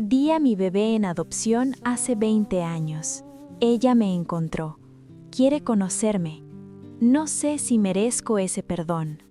Di a mi bebé en adopción hace 20 años. Ella me encontró. Quiere conocerme. No sé si merezco ese perdón.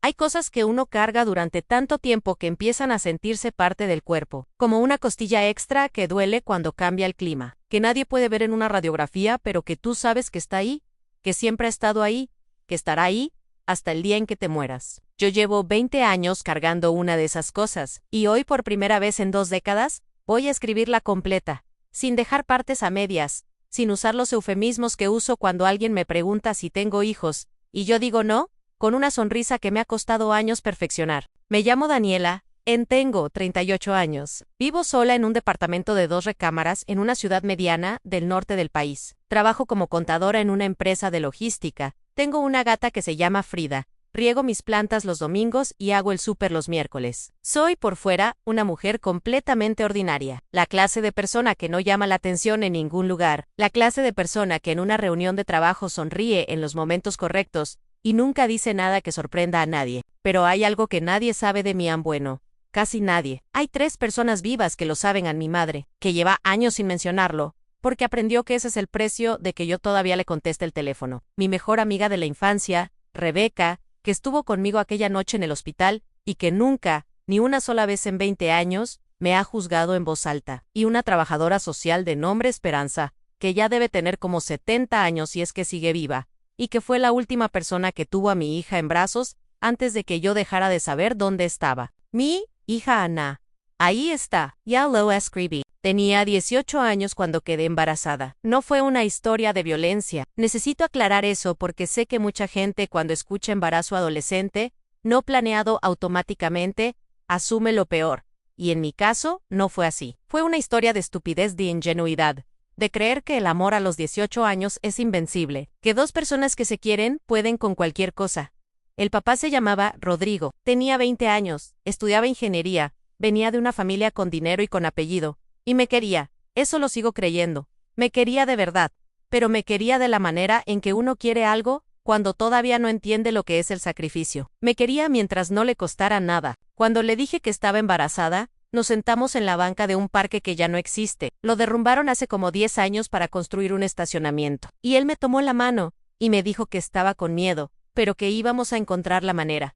Hay cosas que uno carga durante tanto tiempo que empiezan a sentirse parte del cuerpo, como una costilla extra que duele cuando cambia el clima, que nadie puede ver en una radiografía, pero que tú sabes que está ahí, que siempre ha estado ahí, que estará ahí, hasta el día en que te mueras. Yo llevo 20 años cargando una de esas cosas, y hoy por primera vez en 2 décadas, voy a escribirla completa, sin dejar partes a medias, sin usar los eufemismos que uso cuando alguien me pregunta si tengo hijos, y yo digo no, con una sonrisa que me ha costado años perfeccionar. Me llamo Daniela, tengo 38 años. Vivo sola en un departamento de 2 recámaras en una ciudad mediana del norte del país. Trabajo como contadora en una empresa de logística. Tengo una gata que se llama Frida. Riego mis plantas los domingos y hago el súper los miércoles. Soy, por fuera, una mujer completamente ordinaria. La clase de persona que no llama la atención en ningún lugar. La clase de persona que en una reunión de trabajo sonríe en los momentos correctos y nunca dice nada que sorprenda a nadie. Pero hay algo que nadie sabe de mí, bueno, casi nadie. Hay 3 personas vivas que lo saben a mi madre, que lleva años sin mencionarlo, porque aprendió que ese es el precio de que yo todavía le conteste el teléfono. Mi mejor amiga de la infancia, Rebeca, que estuvo conmigo aquella noche en el hospital, y que nunca, ni una sola vez en 20 años, me ha juzgado en voz alta. Y una trabajadora social de nombre Esperanza, que ya debe tener como 70 años si es que sigue viva, y que fue la última persona que tuvo a mi hija en brazos antes de que yo dejara de saber dónde estaba. Mi hija Ana. Ahí está, ya lo escribí. Tenía 18 años cuando quedé embarazada. No fue una historia de violencia. Necesito aclarar eso porque sé que mucha gente cuando escucha embarazo adolescente, no planeado automáticamente, asume lo peor. Y en mi caso, no fue así. Fue una historia de estupidez, de ingenuidad, de creer que el amor a los 18 años es invencible, que 2 personas que se quieren pueden con cualquier cosa. El papá se llamaba Rodrigo, tenía 20 años, estudiaba ingeniería, venía de una familia con dinero y con apellido, y me quería, eso lo sigo creyendo, me quería de verdad, pero me quería de la manera en que uno quiere algo cuando todavía no entiende lo que es el sacrificio. Me quería mientras no le costara nada. Cuando le dije que estaba embarazada, nos sentamos en la banca de un parque que ya no existe. Lo derrumbaron hace como 10 años para construir un estacionamiento. Y él me tomó la mano y me dijo que estaba con miedo, pero que íbamos a encontrar la manera.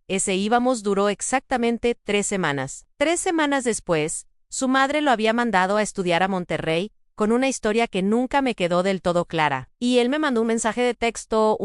Ese íbamos duró exactamente 3 semanas. 3 semanas después, su madre lo había mandado a estudiar a Monterrey, con una historia que nunca me quedó del todo clara. Y él me mandó un mensaje de texto,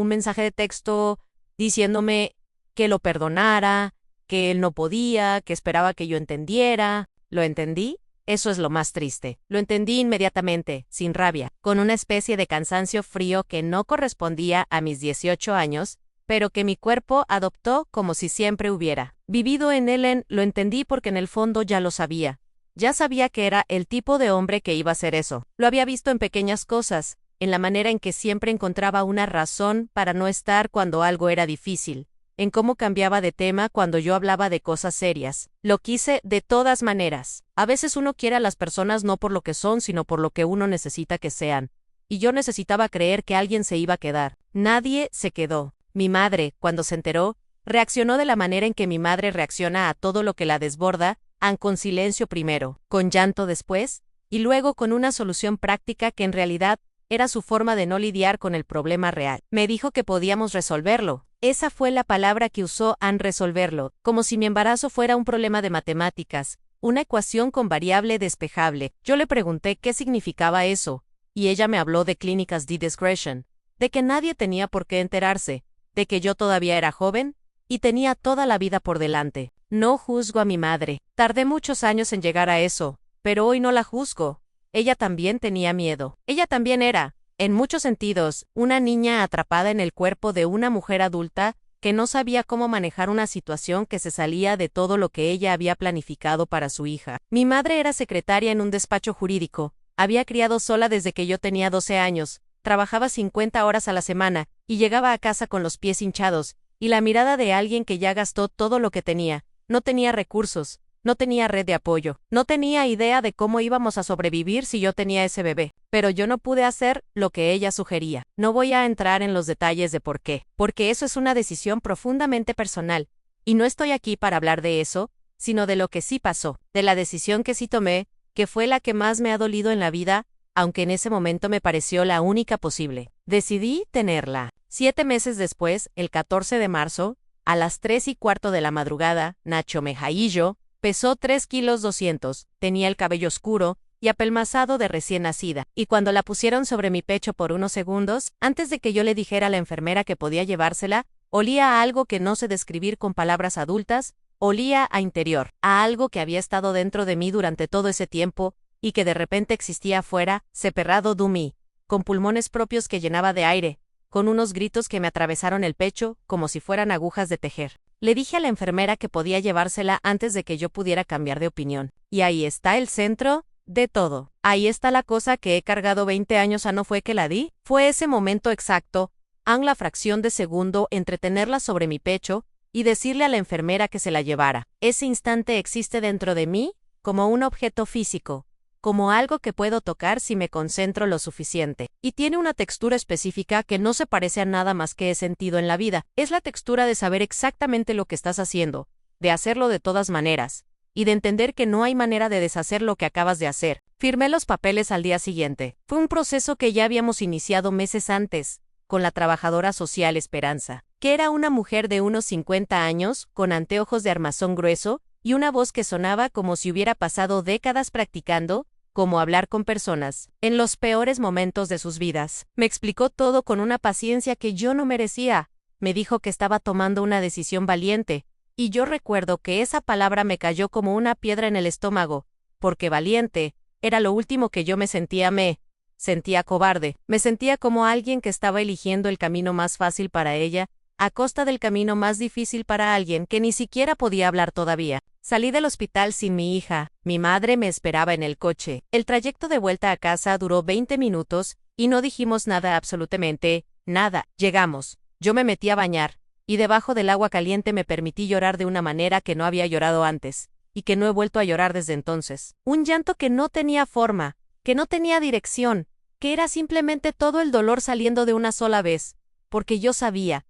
diciéndome que lo perdonara, que él no podía, que esperaba que yo entendiera. ¿Lo entendí? Eso es lo más triste. Lo entendí inmediatamente, sin rabia, con una especie de cansancio frío que no correspondía a mis 18 años, pero que mi cuerpo adoptó como si siempre hubiera vivido en él. Lo entendí porque en el fondo ya lo sabía. Ya sabía que era el tipo de hombre que iba a hacer eso. Lo había visto en pequeñas cosas, en la manera en que siempre encontraba una razón para no estar cuando algo era difícil, en cómo cambiaba de tema cuando yo hablaba de cosas serias. Lo quise de todas maneras. A veces uno quiere a las personas no por lo que son, sino por lo que uno necesita que sean. Y yo necesitaba creer que alguien se iba a quedar. Nadie se quedó. Mi madre, cuando se enteró, reaccionó de la manera en que mi madre reacciona a todo lo que la desborda, con silencio primero, con llanto después, y luego con una solución práctica que en realidad era su forma de no lidiar con el problema real. Me dijo que podíamos resolverlo. Esa fue la palabra que usó, resolverlo, como si mi embarazo fuera un problema de matemáticas, una ecuación con variable despejable. Yo le pregunté qué significaba eso, y ella me habló de clínicas de discretion, de que nadie tenía por qué enterarse, de que yo todavía era joven, y tenía toda la vida por delante. No juzgo a mi madre. Tardé muchos años en llegar a eso, pero hoy no la juzgo. Ella también tenía miedo. Ella también era, en muchos sentidos, una niña atrapada en el cuerpo de una mujer adulta que no sabía cómo manejar una situación que se salía de todo lo que ella había planificado para su hija. Mi madre era secretaria en un despacho jurídico, había criado sola desde que yo tenía 12 años, trabajaba 50 horas a la semana, y llegaba a casa con los pies hinchados, y la mirada de alguien que ya gastó todo lo que tenía. No tenía recursos, no tenía red de apoyo, no tenía idea de cómo íbamos a sobrevivir si yo tenía ese bebé, pero yo no pude hacer lo que ella sugería. No voy a entrar en los detalles de por qué, porque eso es una decisión profundamente personal, y no estoy aquí para hablar de eso, sino de lo que sí pasó, de la decisión que sí tomé, que fue la que más me ha dolido en la vida, aunque en ese momento me pareció la única posible. Decidí tenerla. 7 meses después, el 14 de marzo, a las 3:15 de la madrugada, Nacho Mejaillo pesó 3,2 kilos, tenía el cabello oscuro y apelmazado de recién nacida, y cuando la pusieron sobre mi pecho por unos segundos, antes de que yo le dijera a la enfermera que podía llevársela, olía a algo que no sé describir con palabras adultas, olía a interior, a algo que había estado dentro de mí durante todo ese tiempo, y que de repente existía afuera, separado de mí, con pulmones propios que llenaba de aire, con unos gritos que me atravesaron el pecho, como si fueran agujas de tejer. Le dije a la enfermera que podía llevársela antes de que yo pudiera cambiar de opinión. Y ahí está el centro de todo. Ahí está la cosa que he cargado 20 años a no fue que la di. Fue ese momento exacto, la fracción de segundo entre tenerla sobre mi pecho y decirle a la enfermera que se la llevara. Ese instante existe dentro de mí como un objeto físico, como algo que puedo tocar si me concentro lo suficiente. Y tiene una textura específica que no se parece a nada más que he sentido en la vida. Es la textura de saber exactamente lo que estás haciendo, de hacerlo de todas maneras, y de entender que no hay manera de deshacer lo que acabas de hacer. Firmé los papeles al día siguiente. Fue un proceso que ya habíamos iniciado meses antes, con la trabajadora social Esperanza, que era una mujer de unos 50 años, con anteojos de armazón grueso, y una voz que sonaba como si hubiera pasado décadas practicando cómo hablar con personas en los peores momentos de sus vidas. Me explicó todo con una paciencia que yo no merecía. Me dijo que estaba tomando una decisión valiente, y yo recuerdo que esa palabra me cayó como una piedra en el estómago, porque valiente era lo último que yo me sentía. Me sentía cobarde, me sentía como alguien que estaba eligiendo el camino más fácil para ella, a costa del camino más difícil para alguien que ni siquiera podía hablar todavía. Salí del hospital sin mi hija, mi madre me esperaba en el coche. El trayecto de vuelta a casa duró 20 minutos y no dijimos nada, absolutamente nada. Llegamos, yo me metí a bañar, y debajo del agua caliente me permití llorar de una manera que no había llorado antes, y que no he vuelto a llorar desde entonces. Un llanto que no tenía forma, que no tenía dirección, que era simplemente todo el dolor saliendo de una sola vez, porque yo sabía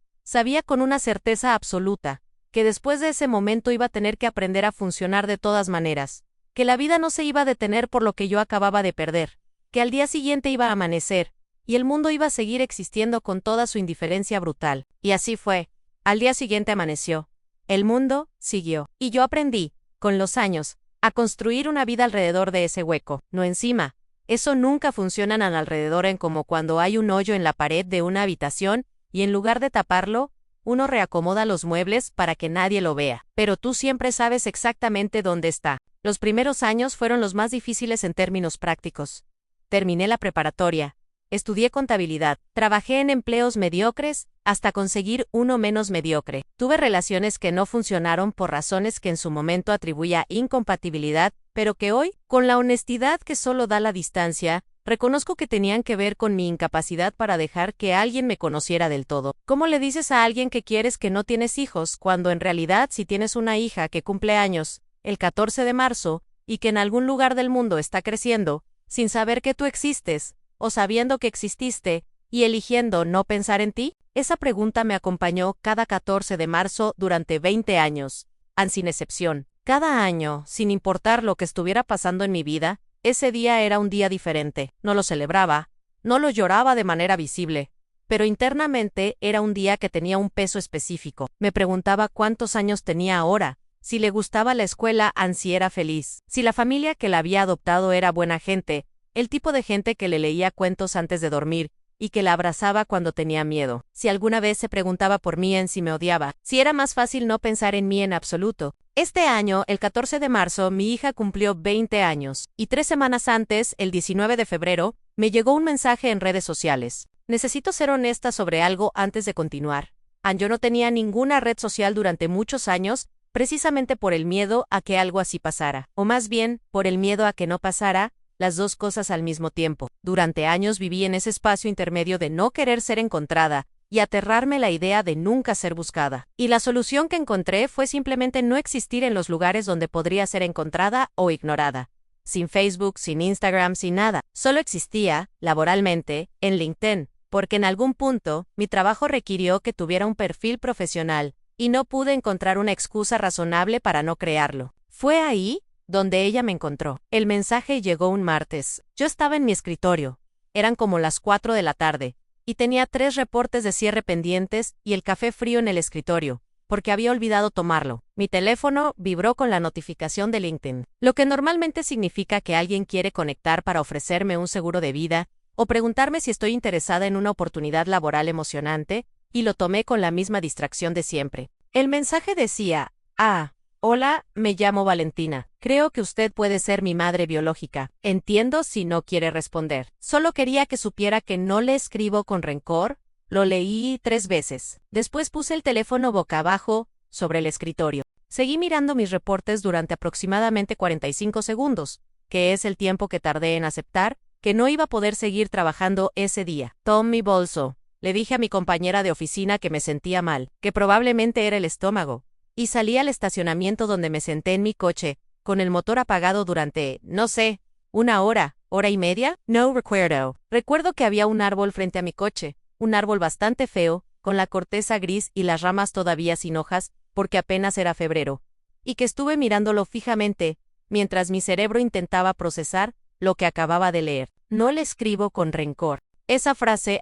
con una certeza absoluta, que después de ese momento iba a tener que aprender a funcionar de todas maneras, que la vida no se iba a detener por lo que yo acababa de perder, que al día siguiente iba a amanecer, y el mundo iba a seguir existiendo con toda su indiferencia brutal. Y así fue. Al día siguiente amaneció. El mundo siguió. Y yo aprendí, con los años, a construir una vida alrededor de ese hueco, no encima. Eso nunca funciona al alrededor, en como cuando hay un hoyo en la pared de una habitación, y en lugar de taparlo, uno reacomoda los muebles para que nadie lo vea. Pero tú siempre sabes exactamente dónde está. Los primeros años fueron los más difíciles en términos prácticos. Terminé la preparatoria, estudié contabilidad, trabajé en empleos mediocres, hasta conseguir uno menos mediocre. Tuve relaciones que no funcionaron por razones que en su momento atribuía incompatibilidad, pero que hoy, con la honestidad que solo da la distancia, reconozco que tenían que ver con mi incapacidad para dejar que alguien me conociera del todo. ¿Cómo le dices a alguien que quieres que no tienes hijos, cuando en realidad si tienes una hija que cumple años, el 14 de marzo, y que en algún lugar del mundo está creciendo, sin saber que tú existes, o sabiendo que exististe, y eligiendo no pensar en ti? Esa pregunta me acompañó cada 14 de marzo durante 20 años, sin excepción. Cada año, sin importar lo que estuviera pasando en mi vida, ese día era un día diferente. No lo celebraba, no lo lloraba de manera visible, pero internamente era un día que tenía un peso específico. Me preguntaba cuántos años tenía ahora, si le gustaba la escuela, si era feliz, si la familia que la había adoptado era buena gente, el tipo de gente que le leía cuentos antes de dormir, y que la abrazaba cuando tenía miedo. Si alguna vez se preguntaba por mí, si me odiaba, si era más fácil no pensar en mí en absoluto. Este año, el 14 de marzo, mi hija cumplió 20 años, y 3 semanas antes, el 19 de febrero, me llegó un mensaje en redes sociales. Necesito ser honesta sobre algo antes de continuar. Yo no tenía ninguna red social durante muchos años, precisamente por el miedo a que algo así pasara, o más bien, por el miedo a que no pasara, las dos cosas al mismo tiempo. Durante años viví en ese espacio intermedio de no querer ser encontrada, y aterrarme la idea de nunca ser buscada. Y la solución que encontré fue simplemente no existir en los lugares donde podría ser encontrada o ignorada. Sin Facebook, sin Instagram, sin nada. Solo existía, laboralmente, en LinkedIn, porque en algún punto, mi trabajo requirió que tuviera un perfil profesional, y no pude encontrar una excusa razonable para no crearlo. Fue ahí donde ella me encontró. El mensaje llegó un martes. Yo estaba en mi escritorio. Eran como las 4 de la tarde, y tenía 3 reportes de cierre pendientes y el café frío en el escritorio, porque había olvidado tomarlo. Mi teléfono vibró con la notificación de LinkedIn, lo que normalmente significa que alguien quiere conectar para ofrecerme un seguro de vida o preguntarme si estoy interesada en una oportunidad laboral emocionante, y lo tomé con la misma distracción de siempre. El mensaje decía: hola, me llamo Valentina. Creo que usted puede ser mi madre biológica. Entiendo si no quiere responder. Solo quería que supiera que no le escribo con rencor. Lo leí 3 veces. Después puse el teléfono boca abajo sobre el escritorio. Seguí mirando mis reportes durante aproximadamente 45 segundos, que es el tiempo que tardé en aceptar que no iba a poder seguir trabajando ese día. Tom mi bolso. Le dije a mi compañera de oficina que me sentía mal, que probablemente era el estómago, y salí al estacionamiento donde me senté en mi coche, con el motor apagado durante, no sé, 1 hora, hora y media. No recuerdo. Recuerdo que había un árbol frente a mi coche, un árbol bastante feo, con la corteza gris y las ramas todavía sin hojas, porque apenas era febrero, y que estuve mirándolo fijamente, mientras mi cerebro intentaba procesar lo que acababa de leer. No le escribo con rencor. Esa frase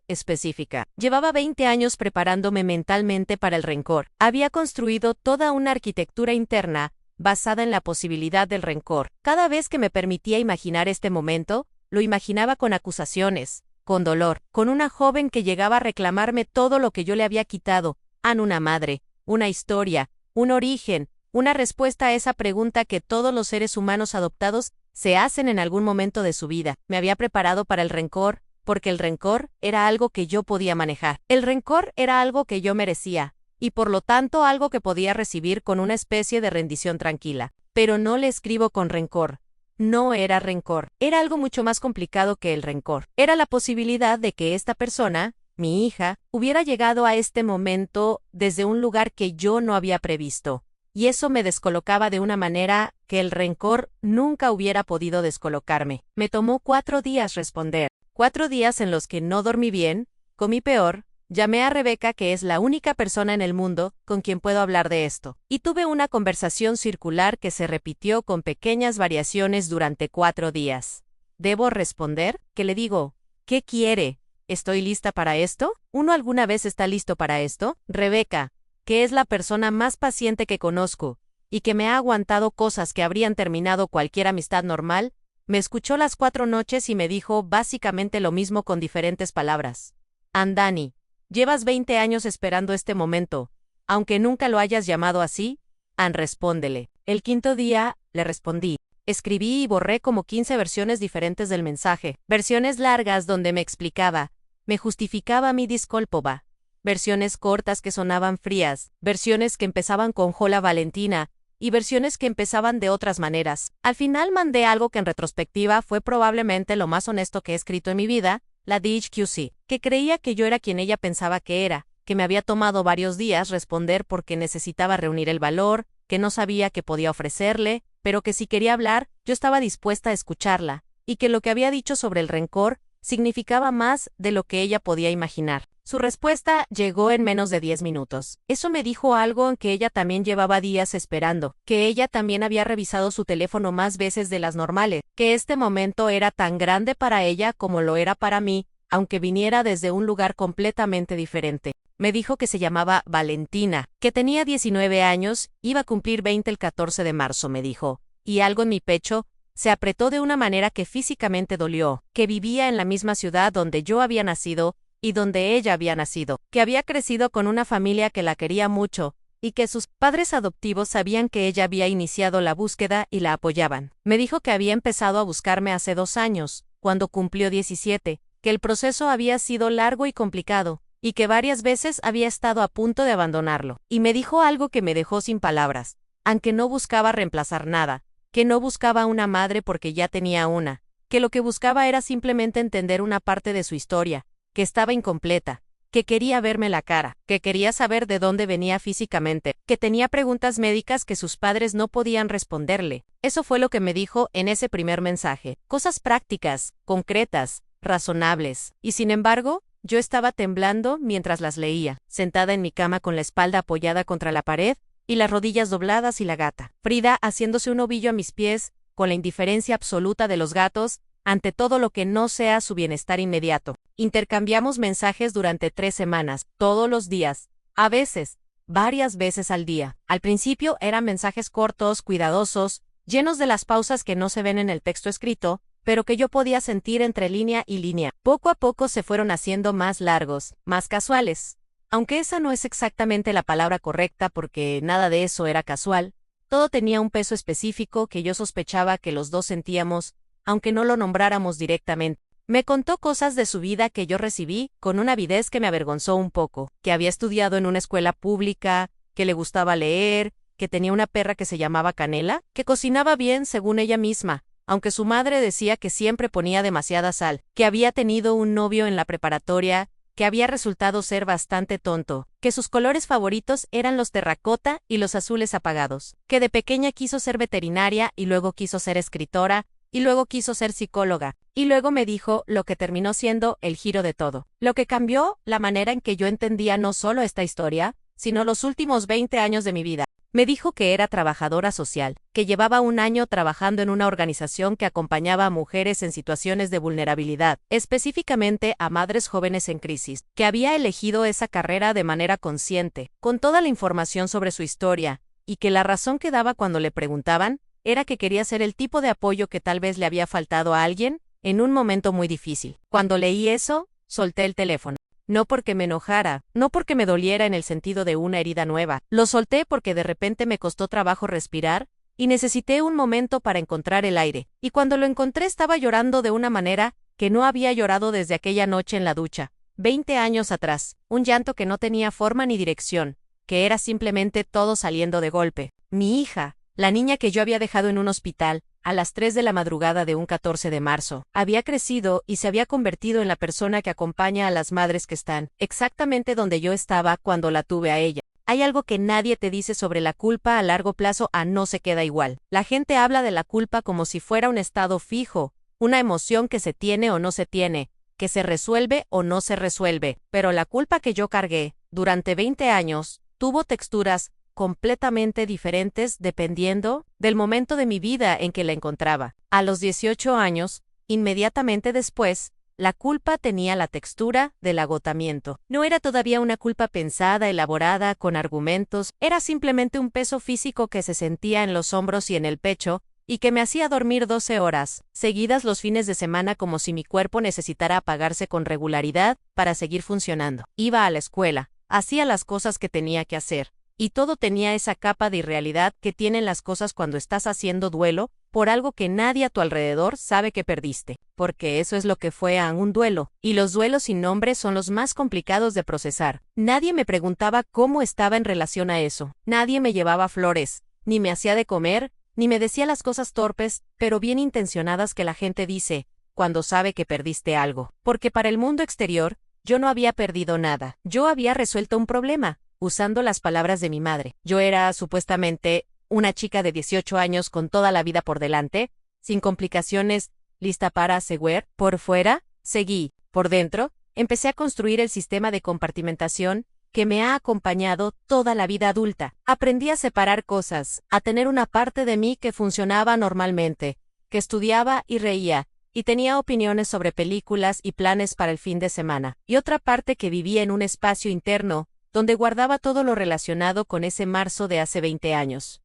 específica. Llevaba 20 años preparándome mentalmente para el rencor. Había construido toda una arquitectura interna basada en la posibilidad del rencor. Cada vez que me permitía imaginar este momento, lo imaginaba con acusaciones, con dolor, con una joven que llegaba a reclamarme todo lo que yo le había quitado, una madre, una historia, un origen, una respuesta a esa pregunta que todos los seres humanos adoptados se hacen en algún momento de su vida. Me había preparado para el rencor, porque el rencor era algo que yo podía manejar. El rencor era algo que yo merecía, y por lo tanto algo que podía recibir con una especie de rendición tranquila. Pero no le escribo con rencor. No era rencor. Era algo mucho más complicado que el rencor. Era la posibilidad de que esta persona, mi hija, hubiera llegado a este momento desde un lugar que yo no había previsto. Y eso me descolocaba de una manera que el rencor nunca hubiera podido descolocarme. Me tomó 4 días responder. 4 días en los que no dormí bien, comí peor, llamé a Rebeca, que es la única persona en el mundo con quien puedo hablar de esto, y tuve una conversación circular que se repitió con pequeñas variaciones durante 4 días. ¿Debo responder? ¿Qué le digo? ¿Qué quiere? ¿Estoy lista para esto? ¿Uno alguna vez está listo para esto? Rebeca, que es la persona más paciente que conozco, y que me ha aguantado cosas que habrían terminado cualquier amistad normal, me escuchó las 4 noches y me dijo básicamente lo mismo con diferentes palabras. Dani, llevas 20 años esperando este momento, aunque nunca lo hayas llamado así. Respóndele. El 5.º día, le respondí. Escribí y borré como 15 versiones diferentes del mensaje. Versiones largas donde me explicaba, me justificaba mi disculpa. Versiones cortas que sonaban frías. Versiones que empezaban con Hola Valentina, y versiones que empezaban de otras maneras. Al final mandé algo que en retrospectiva fue probablemente lo más honesto que he escrito en mi vida, la DHQC, que creía que yo era quien ella pensaba que era, que me había tomado varios días responder porque necesitaba reunir el valor, que no sabía qué podía ofrecerle, pero que si quería hablar, yo estaba dispuesta a escucharla, y que lo que había dicho sobre el rencor significaba más de lo que ella podía imaginar. Su respuesta llegó en menos de 10 minutos. Eso me dijo algo en que ella también llevaba días esperando, que ella también había revisado su teléfono más veces de las normales, que este momento era tan grande para ella como lo era para mí, aunque viniera desde un lugar completamente diferente. Me dijo que se llamaba Valentina, que tenía 19 años, iba a cumplir 20 el 14 de marzo, me dijo, y algo en mi pecho se apretó de una manera que físicamente dolió, que vivía en la misma ciudad donde yo había nacido, y donde ella había nacido, que había crecido con una familia que la quería mucho, y que sus padres adoptivos sabían que ella había iniciado la búsqueda y la apoyaban. Me dijo que había empezado a buscarme hace 2 años, cuando cumplió 17, que el proceso había sido largo y complicado, y que varias veces había estado a punto de abandonarlo. Y me dijo algo que me dejó sin palabras, aunque no buscaba reemplazar nada, que no buscaba una madre porque ya tenía una, que lo que buscaba era simplemente entender una parte de su historia, que estaba incompleta, que quería verme la cara, que quería saber de dónde venía físicamente, que tenía preguntas médicas que sus padres no podían responderle. Eso fue lo que me dijo en ese primer mensaje. Cosas prácticas, concretas, razonables. Y sin embargo, yo estaba temblando mientras las leía, sentada en mi cama con la espalda apoyada contra la pared, y las rodillas dobladas y la gata. Frida haciéndose un ovillo a mis pies, con la indiferencia absoluta de los gatos, ante todo lo que no sea su bienestar inmediato. Intercambiamos mensajes durante 3 semanas, todos los días, a veces, varias veces al día. Al principio eran mensajes cortos, cuidadosos, llenos de las pausas que no se ven en el texto escrito, pero que yo podía sentir entre línea y línea. Poco a poco se fueron haciendo más largos, más casuales. Aunque esa no es exactamente la palabra correcta porque nada de eso era casual, todo tenía un peso específico que yo sospechaba que los dos sentíamos, aunque no lo nombráramos directamente. Me contó cosas de su vida que yo recibí con una avidez que me avergonzó un poco, que había estudiado en una escuela pública, que le gustaba leer, que tenía una perra que se llamaba Canela, que cocinaba bien según ella misma, aunque su madre decía que siempre ponía demasiada sal, que había tenido un novio en la preparatoria, que había resultado ser bastante tonto, que sus colores favoritos eran los terracota y los azules apagados, que de pequeña quiso ser veterinaria y luego quiso ser escritora, y luego quiso ser psicóloga, y luego me dijo lo que terminó siendo el giro de todo, lo que cambió la manera en que yo entendía no solo esta historia, sino los últimos 20 años de mi vida. Me dijo que era trabajadora social, que llevaba 1 año trabajando en una organización que acompañaba a mujeres en situaciones de vulnerabilidad, específicamente a madres jóvenes en crisis, que había elegido esa carrera de manera consciente, con toda la información sobre su historia, y que la razón que daba cuando le preguntaban era que quería ser el tipo de apoyo que tal vez le había faltado a alguien en un momento muy difícil. Cuando leí eso, solté el teléfono. No porque me enojara, no porque me doliera en el sentido de una herida nueva. Lo solté porque de repente me costó trabajo respirar y necesité un momento para encontrar el aire. Y cuando lo encontré estaba llorando de una manera que no había llorado desde aquella noche en la ducha, 20 años atrás. Un llanto que no tenía forma ni dirección, que era simplemente todo saliendo de golpe. Mi hija, la niña que yo había dejado en un hospital, a las 3 de la madrugada de un 14 de marzo, había crecido y se había convertido en la persona que acompaña a las madres que están exactamente donde yo estaba cuando la tuve a ella. Hay algo que nadie te dice sobre la culpa a largo plazo no se queda igual. La gente habla de la culpa como si fuera un estado fijo, una emoción que se tiene o no se tiene, que se resuelve o no se resuelve, pero la culpa que yo cargué durante 20 años tuvo texturas completamente diferentes dependiendo del momento de mi vida en que la encontraba. A los 18 años, inmediatamente después, la culpa tenía la textura del agotamiento. No era todavía una culpa pensada, elaborada, con argumentos, era simplemente un peso físico que se sentía en los hombros y en el pecho, y que me hacía dormir 12 horas, seguidas los fines de semana como si mi cuerpo necesitara apagarse con regularidad para seguir funcionando. Iba a la escuela, hacía las cosas que tenía que hacer. Y todo tenía esa capa de irrealidad que tienen las cosas cuando estás haciendo duelo por algo que nadie a tu alrededor sabe que perdiste, porque eso es lo que fue un duelo, y los duelos sin nombre son los más complicados de procesar. Nadie me preguntaba cómo estaba en relación a eso, nadie me llevaba flores, ni me hacía de comer, ni me decía las cosas torpes, pero bien intencionadas que la gente dice cuando sabe que perdiste algo, porque para el mundo exterior, yo no había perdido nada, yo había resuelto un problema. Usando las palabras de mi madre. Yo era, supuestamente, una chica de 18 años con toda la vida por delante, sin complicaciones, lista para seguir. Por fuera, seguí. Por dentro, empecé a construir el sistema de compartimentación que me ha acompañado toda la vida adulta. Aprendí a separar cosas, a tener una parte de mí que funcionaba normalmente, que estudiaba y reía, y tenía opiniones sobre películas y planes para el fin de semana, y otra parte que vivía en un espacio interno, donde guardaba todo lo relacionado con ese marzo de hace 20 años.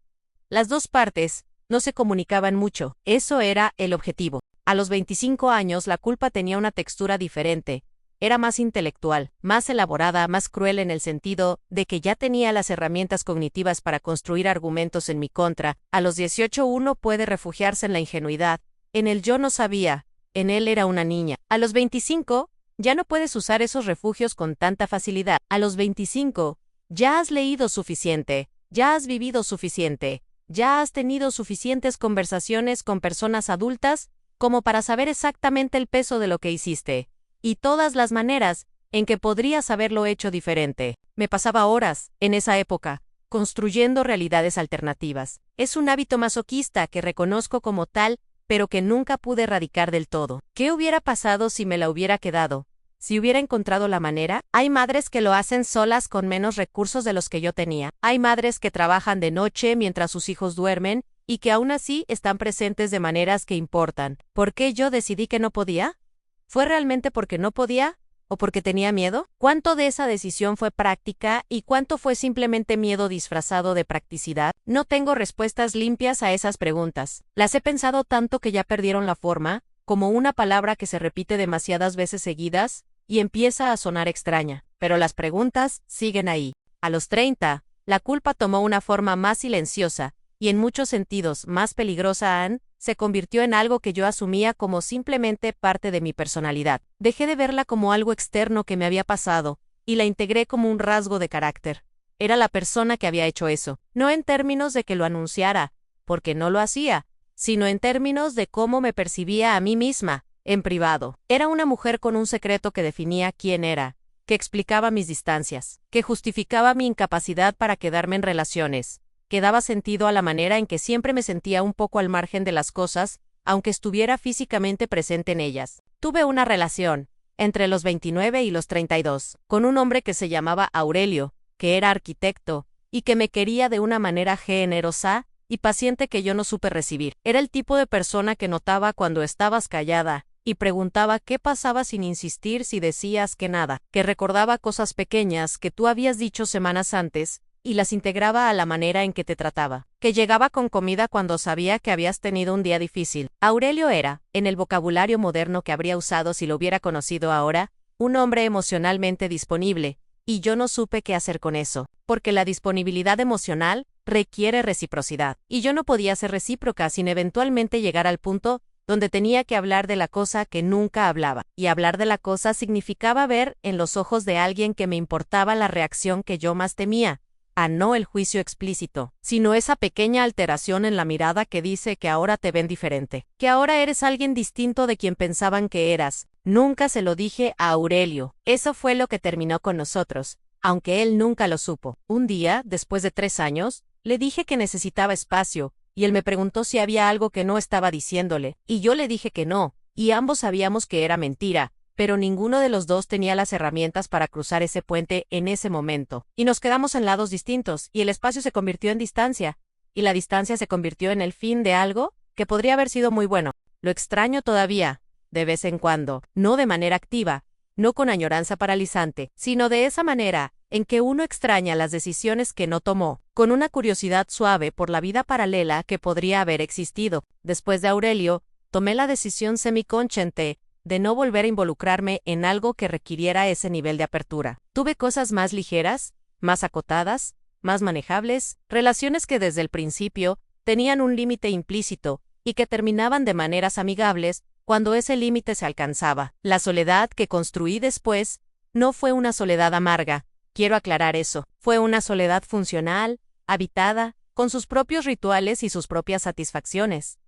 Las dos partes no se comunicaban mucho, eso era el objetivo. A los 25 años la culpa tenía una textura diferente, era más intelectual, más elaborada, más cruel en el sentido de que ya tenía las herramientas cognitivas para construir argumentos en mi contra. A los 18 uno puede refugiarse en la ingenuidad, en el yo no sabía, en él era una niña. A los 25, ya no puedes usar esos refugios con tanta facilidad. A los 25, ya has leído suficiente, ya has vivido suficiente, ya has tenido suficientes conversaciones con personas adultas como para saber exactamente el peso de lo que hiciste, y todas las maneras en que podrías haberlo hecho diferente. Me pasaba horas, en esa época, construyendo realidades alternativas. Es un hábito masoquista que reconozco como tal, pero que nunca pude erradicar del todo. ¿Qué hubiera pasado si me la hubiera quedado? Si hubiera encontrado la manera, hay madres que lo hacen solas con menos recursos de los que yo tenía. Hay madres que trabajan de noche mientras sus hijos duermen y que aún así están presentes de maneras que importan. ¿Por qué yo decidí que no podía? ¿Fue realmente porque no podía? ¿O porque tenía miedo? ¿Cuánto de esa decisión fue práctica y cuánto fue simplemente miedo disfrazado de practicidad? No tengo respuestas limpias a esas preguntas. Las he pensado tanto que ya perdieron la forma, como una palabra que se repite demasiadas veces seguidas y empieza a sonar extraña. Pero las preguntas siguen ahí. A los 30, la culpa tomó una forma más silenciosa y en muchos sentidos más peligrosa. Se convirtió en algo que yo asumía como simplemente parte de mi personalidad. Dejé de verla como algo externo que me había pasado, y la integré como un rasgo de carácter. Era la persona que había hecho eso, no en términos de que lo anunciara, porque no lo hacía, sino en términos de cómo me percibía a mí misma, en privado. Era una mujer con un secreto que definía quién era, que explicaba mis distancias, que justificaba mi incapacidad para quedarme en relaciones, que daba sentido a la manera en que siempre me sentía un poco al margen de las cosas, aunque estuviera físicamente presente en ellas. Tuve una relación, entre los 29 y los 32, con un hombre que se llamaba Aurelio, que era arquitecto, y que me quería de una manera generosa y paciente que yo no supe recibir. Era el tipo de persona que notaba cuando estabas callada, y preguntaba qué pasaba sin insistir si decías que nada, que recordaba cosas pequeñas que tú habías dicho semanas antes, y las integraba a la manera en que te trataba, que llegaba con comida cuando sabía que habías tenido un día difícil. Aurelio era, en el vocabulario moderno que habría usado si lo hubiera conocido ahora, un hombre emocionalmente disponible, y yo no supe qué hacer con eso, porque la disponibilidad emocional requiere reciprocidad, y yo no podía ser recíproca sin eventualmente llegar al punto donde tenía que hablar de la cosa que nunca hablaba, y hablar de la cosa significaba ver en los ojos de alguien que me importaba la reacción que yo más temía, a no el juicio explícito, sino esa pequeña alteración en la mirada que dice que ahora te ven diferente, que ahora eres alguien distinto de quien pensaban que eras. Nunca se lo dije a Aurelio. Eso fue lo que terminó con nosotros, aunque él nunca lo supo. Un día, después de 3 años, le dije que necesitaba espacio, y él me preguntó si había algo que no estaba diciéndole, y yo le dije que no, y ambos sabíamos que era mentira, pero ninguno de los dos tenía las herramientas para cruzar ese puente en ese momento. Y nos quedamos en lados distintos, y el espacio se convirtió en distancia, y la distancia se convirtió en el fin de algo que podría haber sido muy bueno. Lo extraño todavía, de vez en cuando, no de manera activa, no con añoranza paralizante, sino de esa manera en que uno extraña las decisiones que no tomó, con una curiosidad suave por la vida paralela que podría haber existido. Después de Aurelio, tomé la decisión semiconsciente de no volver a involucrarme en algo que requiriera ese nivel de apertura. Tuve cosas más ligeras, más acotadas, más manejables, relaciones que desde el principio tenían un límite implícito y que terminaban de maneras amigables cuando ese límite se alcanzaba. La soledad que construí después no fue una soledad amarga, quiero aclarar eso. Fue una soledad funcional, habitada, con sus propios rituales y sus propias satisfacciones.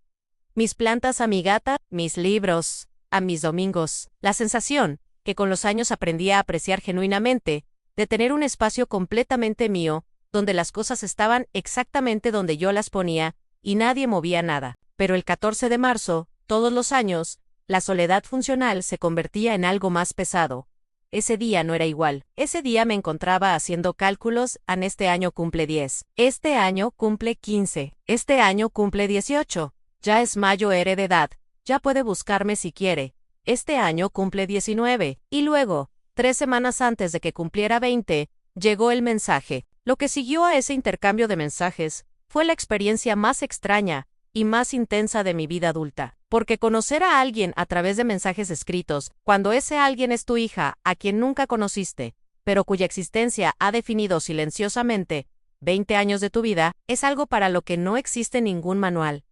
Mis plantas a mi gata, mis libros a mis domingos, la sensación, que con los años aprendí a apreciar genuinamente, de tener un espacio completamente mío, donde las cosas estaban exactamente donde yo las ponía, y nadie movía nada. Pero el 14 de marzo, todos los años, la soledad funcional se convertía en algo más pesado. Ese día no era igual. Ese día me encontraba haciendo cálculos. Este año cumple 10. Este año cumple 15. Este año cumple 18. Ya es mayo de edad. Ya puede buscarme si quiere. Este año cumple 19. Y luego, 3 semanas antes de que cumpliera 20, llegó el mensaje. Lo que siguió a ese intercambio de mensajes fue la experiencia más extraña y más intensa de mi vida adulta. Porque conocer a alguien a través de mensajes escritos, cuando ese alguien es tu hija, a quien nunca conociste, pero cuya existencia ha definido silenciosamente 20 años de tu vida, es algo para lo que no existe ningún manual.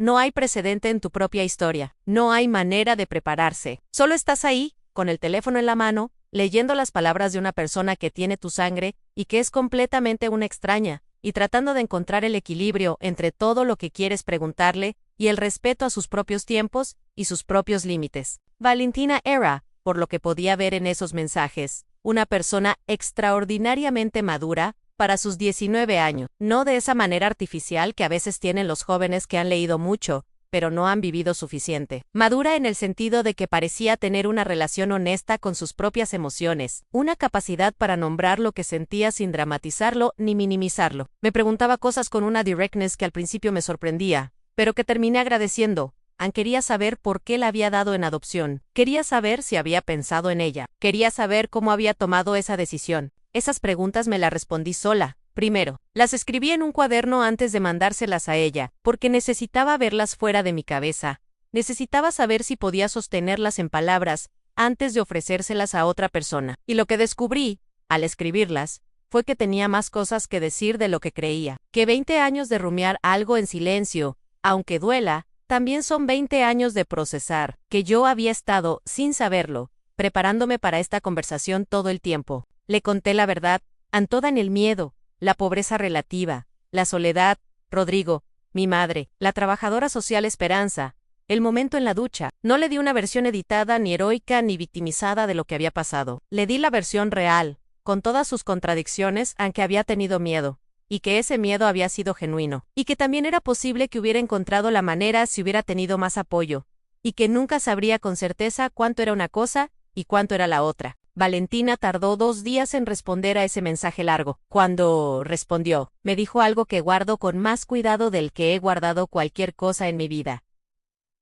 No hay precedente en tu propia historia, no hay manera de prepararse. Solo estás ahí, con el teléfono en la mano, leyendo las palabras de una persona que tiene tu sangre y que es completamente una extraña, y tratando de encontrar el equilibrio entre todo lo que quieres preguntarle y el respeto a sus propios tiempos y sus propios límites. Valentina era, por lo que podía ver en esos mensajes, una persona extraordinariamente madura para sus 19 años, no de esa manera artificial que a veces tienen los jóvenes que han leído mucho, pero no han vivido suficiente. Madura en el sentido de que parecía tener una relación honesta con sus propias emociones, una capacidad para nombrar lo que sentía sin dramatizarlo ni minimizarlo. Me preguntaba cosas con una directness que al principio me sorprendía, pero que terminé agradeciendo. Quería saber por qué la había dado en adopción. Quería saber si había pensado en ella. Quería saber cómo había tomado esa decisión. Esas preguntas me las respondí sola. Primero, las escribí en un cuaderno antes de mandárselas a ella, porque necesitaba verlas fuera de mi cabeza. Necesitaba saber si podía sostenerlas en palabras antes de ofrecérselas a otra persona. Y lo que descubrí, al escribirlas, fue que tenía más cosas que decir de lo que creía. Que 20 años de rumiar algo en silencio, aunque duela, también son 20 años de procesar, que yo había estado, sin saberlo, preparándome para esta conversación todo el tiempo. Le conté la verdad, toda en el miedo, la pobreza relativa, la soledad, Rodrigo, mi madre, la trabajadora social Esperanza, el momento en la ducha. No le di una versión editada, ni heroica, ni victimizada de lo que había pasado. Le di la versión real, con todas sus contradicciones, aunque había tenido miedo. Y que ese miedo había sido genuino, y que también era posible que hubiera encontrado la manera si hubiera tenido más apoyo, y que nunca sabría con certeza cuánto era una cosa y cuánto era la otra. Valentina tardó 2 días en responder a ese mensaje largo. Cuando respondió, me dijo algo que guardo con más cuidado del que he guardado cualquier cosa en mi vida.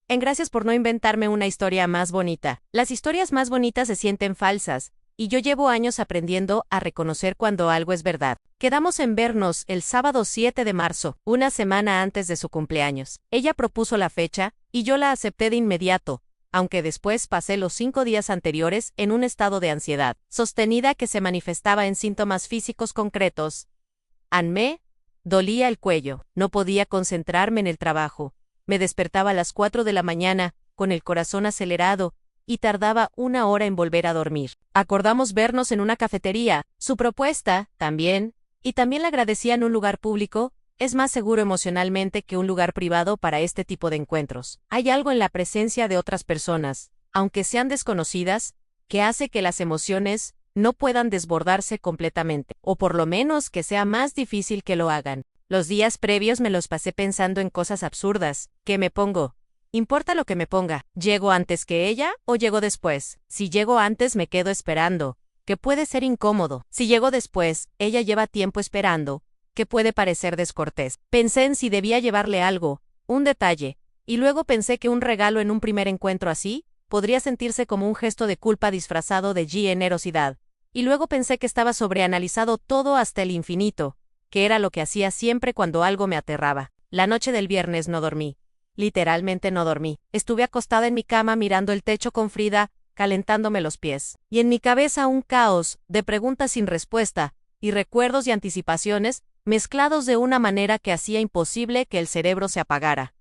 Gracias por no inventarme una historia más bonita. Las historias más bonitas se sienten falsas, y yo llevo años aprendiendo a reconocer cuando algo es verdad. Quedamos en vernos el sábado 7 de marzo, una semana antes de su cumpleaños. Ella propuso la fecha, y yo la acepté de inmediato, aunque después pasé los 5 días anteriores en un estado de ansiedad sostenida que se manifestaba en síntomas físicos concretos. Me dolía el cuello, no podía concentrarme en el trabajo, me despertaba a las 4 de la mañana, con el corazón acelerado, y tardaba 1 hora en volver a dormir. Acordamos vernos en una cafetería. Su propuesta, también, y también la agradecía en un lugar público, es más seguro emocionalmente que un lugar privado para este tipo de encuentros. Hay algo en la presencia de otras personas, aunque sean desconocidas, que hace que las emociones no puedan desbordarse completamente, o por lo menos que sea más difícil que lo hagan. Los días previos me los pasé pensando en cosas absurdas. ¿Qué me pongo? ¿Importa lo que me ponga? ¿Llego antes que ella o llego después? Si llego antes me quedo esperando, que puede ser incómodo. Si llego después, ella lleva tiempo esperando, que puede parecer descortés. Pensé en si debía llevarle algo, un detalle, y luego pensé que un regalo en un primer encuentro así podría sentirse como un gesto de culpa disfrazado de generosidad. Y luego pensé que estaba sobreanalizado todo hasta el infinito, que era lo que hacía siempre cuando algo me aterraba. La noche del viernes no dormí. Literalmente no dormí. Estuve acostada en mi cama mirando el techo con Frida, calentándome los pies. Y en mi cabeza un caos de preguntas sin respuesta, y recuerdos y anticipaciones, mezclados de una manera que hacía imposible que el cerebro se apagara.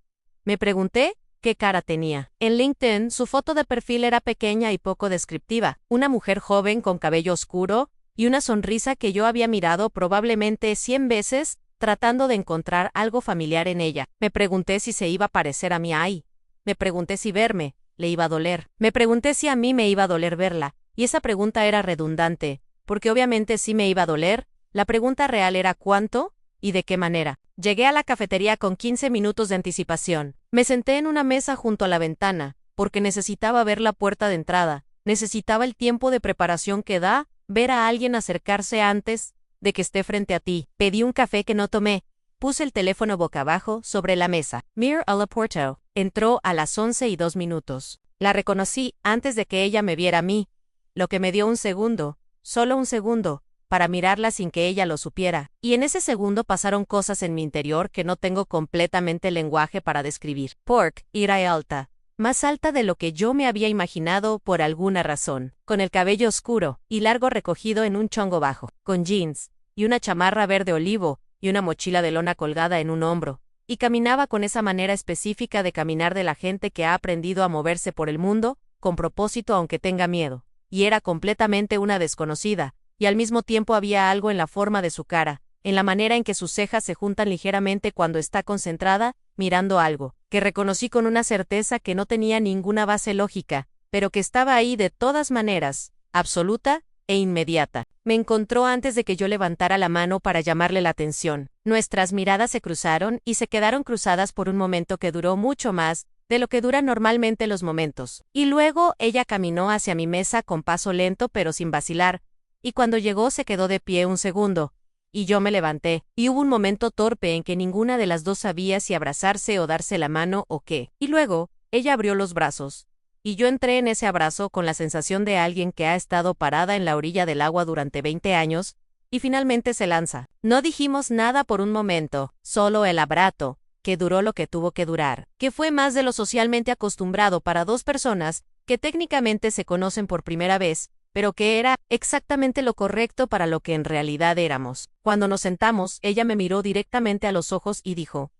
Me pregunté qué cara tenía. En LinkedIn, su foto de perfil era pequeña y poco descriptiva. Una mujer joven con cabello oscuro, y una sonrisa que yo había mirado probablemente 100 veces, tratando de encontrar algo familiar en ella. Me pregunté si se iba a parecer a mí ahí. Me pregunté si verme le iba a doler. Me pregunté si a mí me iba a doler verla, y esa pregunta era redundante, porque obviamente sí me iba a doler. La pregunta real era ¿cuánto? ¿Y de qué manera? Llegué a la cafetería con 15 minutos de anticipación. Me senté en una mesa junto a la ventana, porque necesitaba ver la puerta de entrada. Necesitaba el tiempo de preparación que da ver a alguien acercarse antes de que esté frente a ti. Pedí un café que no tomé. Puse el teléfono boca abajo sobre la mesa. Mir Alaporto entró a las 11:02. La reconocí antes de que ella me viera a mí, lo que me dio un segundo, solo un segundo, para mirarla sin que ella lo supiera. Y en ese segundo pasaron cosas en mi interior que no tengo completamente lenguaje para describir. Pork, ira alta. Más alta de lo que yo me había imaginado por alguna razón, con el cabello oscuro y largo recogido en un chongo bajo, con jeans, y una chamarra verde olivo, y una mochila de lona colgada en un hombro, y caminaba con esa manera específica de caminar de la gente que ha aprendido a moverse por el mundo, con propósito aunque tenga miedo, y era completamente una desconocida, y al mismo tiempo había algo en la forma de su cara, en la manera en que sus cejas se juntan ligeramente cuando está concentrada, mirando algo, que reconocí con una certeza que no tenía ninguna base lógica, pero que estaba ahí de todas maneras, absoluta, e inmediata. Me encontró antes de que yo levantara la mano para llamarle la atención. Nuestras miradas se cruzaron y se quedaron cruzadas por un momento que duró mucho más de lo que duran normalmente los momentos. Y luego ella caminó hacia mi mesa con paso lento pero sin vacilar, y cuando llegó se quedó de pie un segundo, y yo me levanté, y hubo un momento torpe en que ninguna de las dos sabía si abrazarse o darse la mano o qué. Y luego, ella abrió los brazos, y yo entré en ese abrazo con la sensación de alguien que ha estado parada en la orilla del agua durante 20 años, y finalmente se lanza. No dijimos nada por un momento, solo el abrazo, que duró lo que tuvo que durar, que fue más de lo socialmente acostumbrado para dos personas que técnicamente se conocen por primera vez, pero que era exactamente lo correcto para lo que en realidad éramos. Cuando nos sentamos, ella me miró directamente a los ojos y dijo: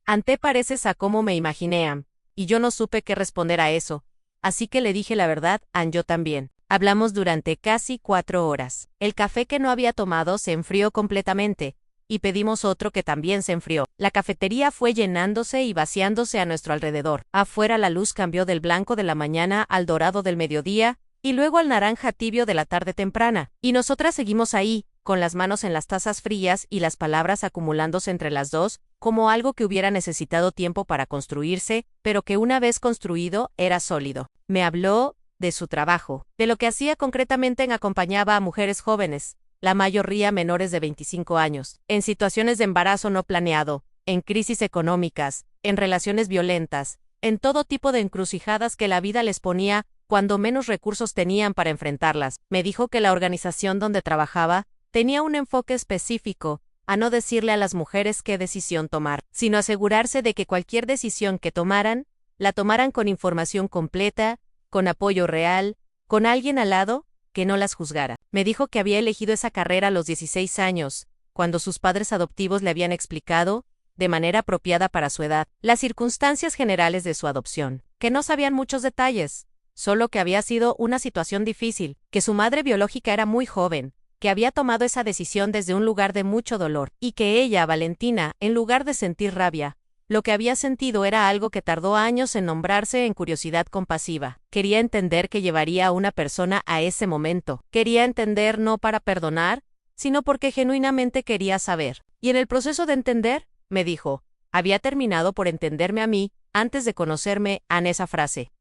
«Ante pareces a cómo me imaginé, Am». Y yo no supe qué responder a eso, así que le dije la verdad, Am, yo también. Hablamos durante casi 4 horas. El café que no había tomado se enfrió completamente, y pedimos otro que también se enfrió. La cafetería fue llenándose y vaciándose a nuestro alrededor. Afuera la luz cambió del blanco de la mañana al dorado del mediodía, y luego al naranja tibio de la tarde temprana. Y nosotras seguimos ahí, con las manos en las tazas frías y las palabras acumulándose entre las dos, como algo que hubiera necesitado tiempo para construirse, pero que una vez construido era sólido. Me habló de su trabajo, de lo que hacía concretamente en acompañaba a mujeres jóvenes, la mayoría menores de 25 años, en situaciones de embarazo no planeado, en crisis económicas, en relaciones violentas, en todo tipo de encrucijadas que la vida les ponía cuando menos recursos tenían para enfrentarlas. Me dijo que la organización donde trabajaba tenía un enfoque específico a no decirle a las mujeres qué decisión tomar, sino asegurarse de que cualquier decisión que tomaran, la tomaran con información completa, con apoyo real, con alguien al lado que no las juzgara. Me dijo que había elegido esa carrera a los 16 años, cuando sus padres adoptivos le habían explicado, de manera apropiada para su edad, las circunstancias generales de su adopción, que no sabían muchos detalles, solo que había sido una situación difícil, que su madre biológica era muy joven, que había tomado esa decisión desde un lugar de mucho dolor, y que ella, Valentina, en lugar de sentir rabia, lo que había sentido era algo que tardó años en nombrarse en curiosidad compasiva. Quería entender qué llevaría a una persona a ese momento. Quería entender no para perdonar, sino porque genuinamente quería saber. Y en el proceso de entender, me dijo, había terminado por entenderme a mí antes de conocerme en esa frase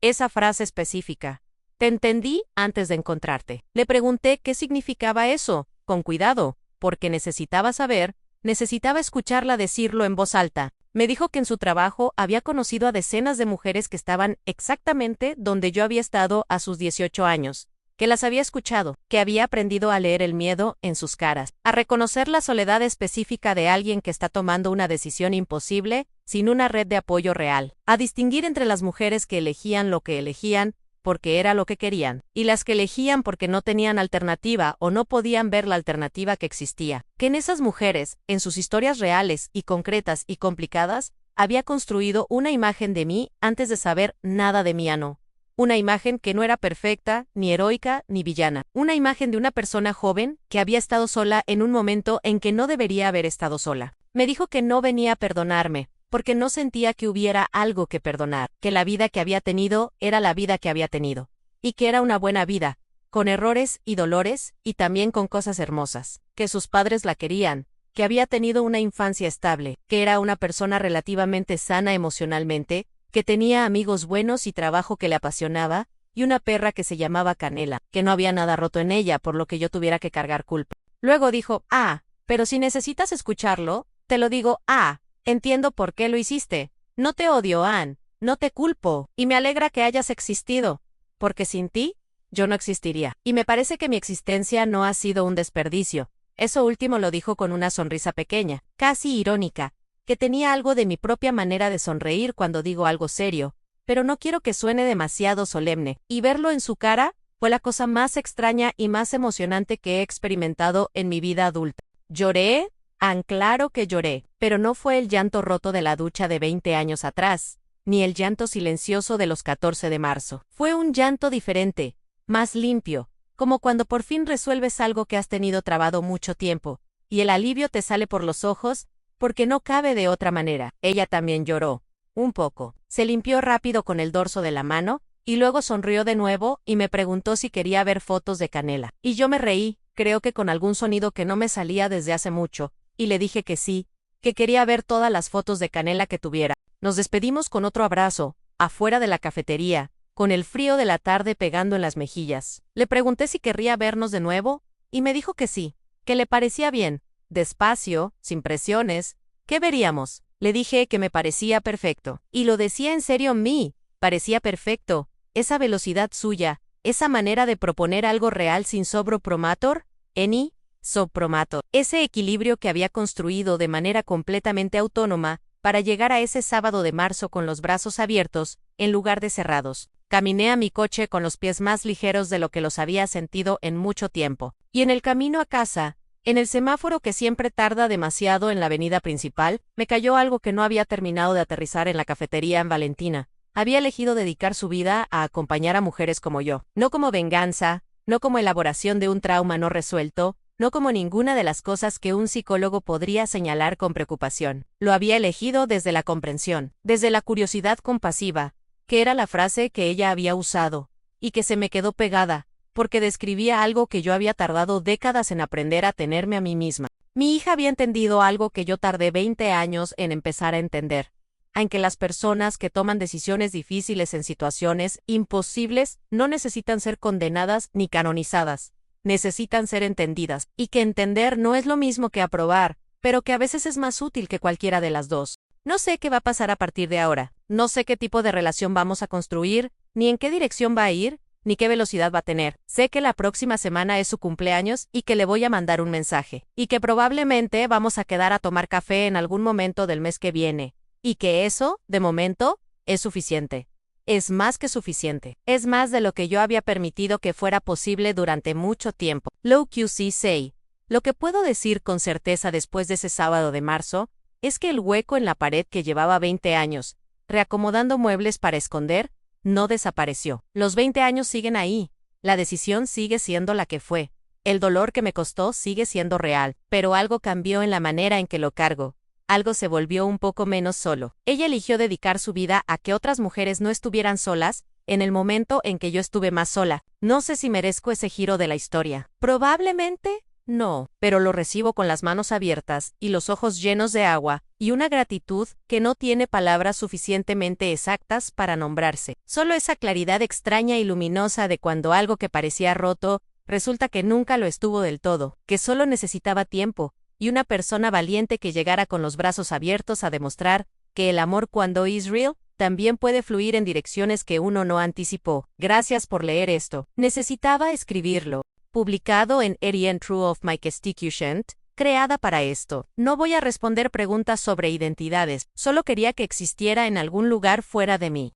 específica. Te entendí antes de encontrarte. Le pregunté qué significaba eso, con cuidado, porque necesitaba saber, necesitaba escucharla decirlo en voz alta. Me dijo que en su trabajo había conocido a decenas de mujeres que estaban exactamente donde yo había estado a sus 18 años, que las había escuchado, que había aprendido a leer el miedo en sus caras, a reconocer la soledad específica de alguien que está tomando una decisión imposible sin una red de apoyo real, a distinguir entre las mujeres que elegían lo que elegían porque era lo que querían, y las que elegían porque no tenían alternativa o no podían ver la alternativa que existía, que en esas mujeres, en sus historias reales y concretas y complicadas, había construido una imagen de mí antes de saber nada de mí, no. Una imagen que no era perfecta, ni heroica, ni villana. Una imagen de una persona joven que había estado sola en un momento en que no debería haber estado sola. Me dijo que no venía a perdonarme, porque no sentía que hubiera algo que perdonar, que la vida que había tenido era la vida que había tenido, y que era una buena vida, con errores y dolores, y también con cosas hermosas, que sus padres la querían, que había tenido una infancia estable, que era una persona relativamente sana emocionalmente, que tenía amigos buenos y trabajo que le apasionaba, y una perra que se llamaba Canela, que no había nada roto en ella por lo que yo tuviera que cargar culpa. Luego dijo, pero si necesitas escucharlo, te lo digo, entiendo por qué lo hiciste. No te odio, Ann, no te culpo, y me alegra que hayas existido, porque sin ti, yo no existiría. Y me parece que mi existencia no ha sido un desperdicio. Eso último lo dijo con una sonrisa pequeña, casi irónica, que tenía algo de mi propia manera de sonreír cuando digo algo serio, pero no quiero que suene demasiado solemne, y verlo en su cara fue la cosa más extraña y más emocionante que he experimentado en mi vida adulta. ¿Lloré? Claro que lloré, pero no fue el llanto roto de la ducha de 20 años atrás, ni el llanto silencioso de los 14 de marzo. Fue un llanto diferente, más limpio, como cuando por fin resuelves algo que has tenido trabado mucho tiempo, y el alivio te sale por los ojos, porque no cabe de otra manera. Ella también lloró, un poco. Se limpió rápido con el dorso de la mano, y luego sonrió de nuevo y me preguntó si quería ver fotos de Canela. Y yo me reí, creo que con algún sonido que no me salía desde hace mucho, y le dije que sí, que quería ver todas las fotos de Canela que tuviera. Nos despedimos con otro abrazo, afuera de la cafetería, con el frío de la tarde pegando en las mejillas. Le pregunté si querría vernos de nuevo, y me dijo que sí, que le parecía bien, despacio, sin presiones. ¿Qué veríamos? Le dije que me parecía perfecto. Y lo decía en serio parecía perfecto. Esa velocidad suya, esa manera de proponer algo real sin sobreppromator, sobreppromator. Ese equilibrio que había construido de manera completamente autónoma para llegar a ese sábado de marzo con los brazos abiertos, en lugar de cerrados. Caminé a mi coche con los pies más ligeros de lo que los había sentido en mucho tiempo. Y en el camino a casa, en el semáforo que siempre tarda demasiado en la avenida principal, me cayó algo que no había terminado de aterrizar en la cafetería en Valentina. Había elegido dedicar su vida a acompañar a mujeres como yo. No como venganza, no como elaboración de un trauma no resuelto, no como ninguna de las cosas que un psicólogo podría señalar con preocupación. Lo había elegido desde la comprensión, desde la curiosidad compasiva, que era la frase que ella había usado, y que se me quedó pegada, porque describía algo que yo había tardado décadas en aprender a tenerme a mí misma. Mi hija había entendido algo que yo tardé 20 años en empezar a entender, en que las personas que toman decisiones difíciles en situaciones imposibles no necesitan ser condenadas ni canonizadas, necesitan ser entendidas, y que entender no es lo mismo que aprobar, pero que a veces es más útil que cualquiera de las dos. No sé qué va a pasar a partir de ahora, no sé qué tipo de relación vamos a construir, ni en qué dirección va a ir, ni qué velocidad va a tener. Sé que la próxima semana es su cumpleaños y que le voy a mandar un mensaje, y que probablemente vamos a quedar a tomar café en algún momento del mes que viene, y que eso, de momento, es suficiente. Es más que suficiente. Es más de lo que yo había permitido que fuera posible durante mucho tiempo. Low QC say. Lo que puedo decir con certeza después de ese sábado de marzo es que el hueco en la pared que llevaba 20 años, reacomodando muebles para esconder, no desapareció. Los 20 años siguen ahí. La decisión sigue siendo la que fue. El dolor que me costó sigue siendo real, pero algo cambió en la manera en que lo cargo. Algo se volvió un poco menos solo. Ella eligió dedicar su vida a que otras mujeres no estuvieran solas, en el momento en que yo estuve más sola. No sé si merezco ese giro de la historia. Probablemente, no, pero lo recibo con las manos abiertas y los ojos llenos de agua, y una gratitud que no tiene palabras suficientemente exactas para nombrarse. Solo esa claridad extraña y luminosa de cuando algo que parecía roto, resulta que nunca lo estuvo del todo, que solo necesitaba tiempo, y una persona valiente que llegara con los brazos abiertos a demostrar que el amor cuando is real también puede fluir en direcciones que uno no anticipó. Gracias por leer esto. Necesitaba escribirlo. Publicado en Ariane True of My Constitution, creada para esto. No voy a responder preguntas sobre identidades, solo quería que existiera en algún lugar fuera de mí.